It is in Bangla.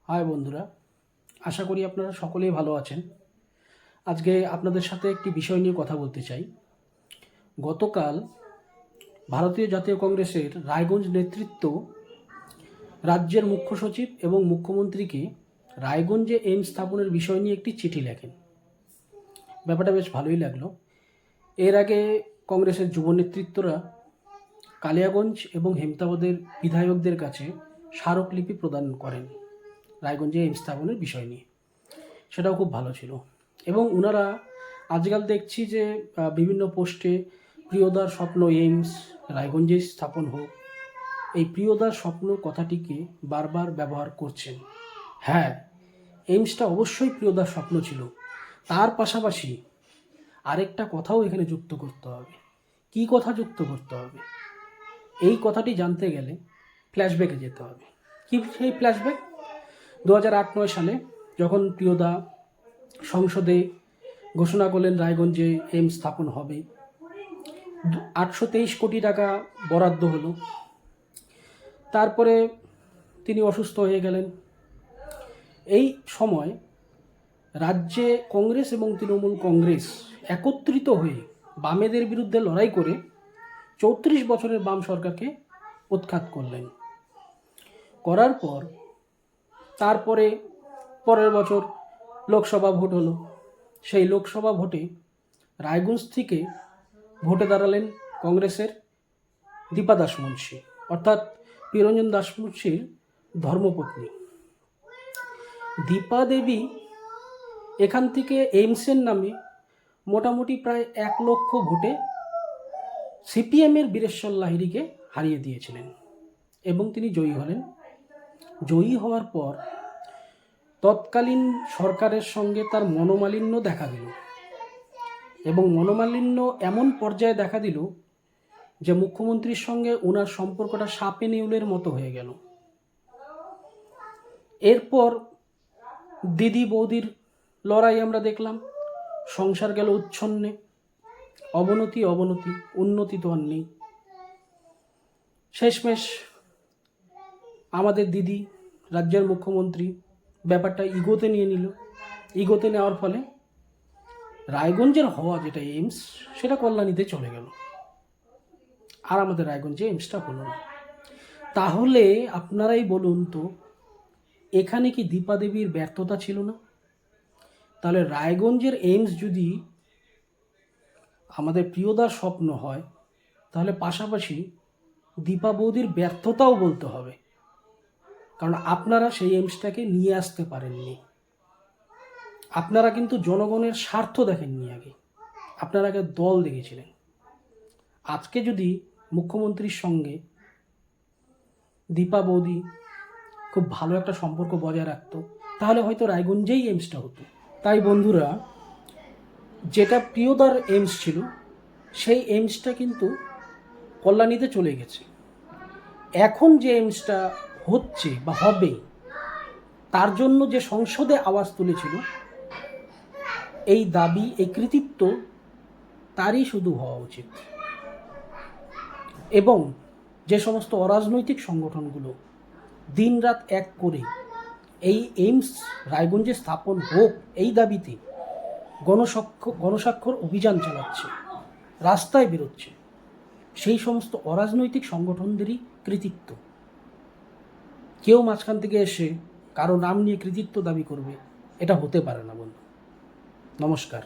হাই বন্ধুরা, আশা করি আপনারা সকলেই ভালো আছেন। আজকে আপনাদের সাথে একটি বিষয় নিয়ে কথা বলতে চাই। গতকাল ভারতীয় জাতীয় কংগ্রেসের রায়গঞ্জ নেতৃত্ব রাজ্যের মুখ্য সচিব এবং মুখ্যমন্ত্রীকে রায়গঞ্জে এইমস স্থাপনের বিষয় নিয়ে একটি চিঠি লেখেন। ব্যাপারটা বেশ ভালোই লাগলো। এর আগে কংগ্রেসের যুব নেতৃত্বরা কালিয়াগঞ্জ এবং হেমতাবাদের বিধায়কদের কাছে স্মারকলিপি প্রদান করেন রায়গঞ্জে এইমস স্থাপনের বিষয় নিয়ে। সেটাও খুব ভালো ছিল। এবং ওনারা আজকাল দেখছি যে বিভিন্ন পোস্টে প্রিয়দার স্বপ্ন এইমস রায়গঞ্জে স্থাপন হোক, এই প্রিয়দার স্বপ্ন কথাটিকে বারবার ব্যবহার করছেন। হ্যাঁ, এইমসটা অবশ্যই প্রিয়দার স্বপ্ন ছিল। তার পাশাপাশি আরেকটা কথাও এখানে যুক্ত করতে হবে। কী কথা যুক্ত করতে হবে? এই কথাটি জানতে গেলে ফ্ল্যাশব্যাকে যেতে হবে। কি সেই ফ্ল্যাশব্যাক? 2008-9 সালে যখন প্রিয়দা সংসদে ঘোষণা করলেন রায়গঞ্জে এইমস স্থাপন হবে, 823 কোটি টাকা বরাদ্দ হলো। তারপরে তিনি অসুস্থ হয়ে গেলেন। এই সময় রাজ্যে কংগ্রেস এবং তৃণমূল কংগ্রেস একত্রিত হয়ে বামেদের বিরুদ্ধে লড়াই করে 34 বছরের বাম সরকারকে উৎখাত করলেন। করার পর তারপরে পরের বছর লোকসভা ভোট হলো। সেই লোকসভা ভোটে রায়গঞ্জ থেকে ভোটে দাঁড়ালেন কংগ্রেসের দীপা দাসমুন্সি, অর্থাৎ প্রিয়রঞ্জন দাসমুন্সির ধর্মপত্নী দীপা দেবী। এখান থেকে এইমসের নামে মোটামুটি প্রায় 1 লক্ষ ভোটে সিপিএমের বীরেশ্বর লাহিড়ীকে হারিয়ে দিয়েছিলেন এবং তিনি জয়ী হলেন। জয়ী হওয়ার পর তৎকালীন সরকারের সঙ্গে তার মনোমালিন্য দেখা দিল এবং মনোমালিন্য এমন পর্যায়ে দেখা দিল যে মুখ্যমন্ত্রীর সঙ্গে ওনার সম্পর্কটা সাপে নেউলের মতো হয়ে গেল। এরপর দিদি বৌদির লড়াই আমরা দেখলাম। সংসার গেল উচ্ছন্নে, অবনতি, উন্নতি তো আর নেই। শেষমেশ আমাদের দিদি রাজ্যের মুখ্যমন্ত্রী ব্যাপারটা ইগোতে নিয়ে নিল। ইগোতে নেওয়ার ফলে রায়গঞ্জের হওয়া যেটা এইমস, সেটা কল্যাণীতে চলে গেল, আর আমাদের রায়গঞ্জে এইমসটা হলো না। তাহলে আপনারাই বলুন তো, এখানে কি দীপা দেবীর ব্যর্থতা ছিল না? তাহলে রায়গঞ্জের এইমস যদি আমাদের প্রিয়দার স্বপ্ন হয়, তাহলে পাশাপাশি দীপা বৌদির ব্যর্থতাও বলতে হবে, কারণ আপনারা সেই এইমসটাকে নিয়ে আসতে পারেননি। আপনারা কিন্তু জনগণের স্বার্থ দেখেননি আগে, আপনারা আগে দল দেখেছিলেন। আজকে যদি মুখ্যমন্ত্রীর সঙ্গে দীপা বৌদি খুব ভালো একটা সম্পর্ক বজায় রাখতো, তাহলে হয়তো রায়গঞ্জেই এইমসটা হতো। তাই বন্ধুরা, যেটা প্রিয়দার এইমস ছিল, সেই এইমসটা কিন্তু কল্যাণীতে চলে গেছে। এখন যে এইমসটা হচ্ছে বা হবে, তার জন্য যে সংসদে আওয়াজ তুলেছিল, এই দাবি, এই কৃতিত্ব তারই শুধু হওয়া উচিত। এবং যে সমস্ত অরাজনৈতিক সংগঠনগুলো দিনরাত এক করে এই এইমস রায়গঞ্জে স্থাপন হোক এই দাবিতে গণস্বাক্ষর অভিযান চালাচ্ছে, রাস্তায় বেরোচ্ছে, সেই সমস্ত অরাজনৈতিক সংগঠনদেরই কৃতিত্ব। কেউ মাঝখান থেকে এসে কারো নাম নিয়ে কৃতিত্ব দাবি করবে, এটা হতে পারে না বন্ধু। নমস্কার।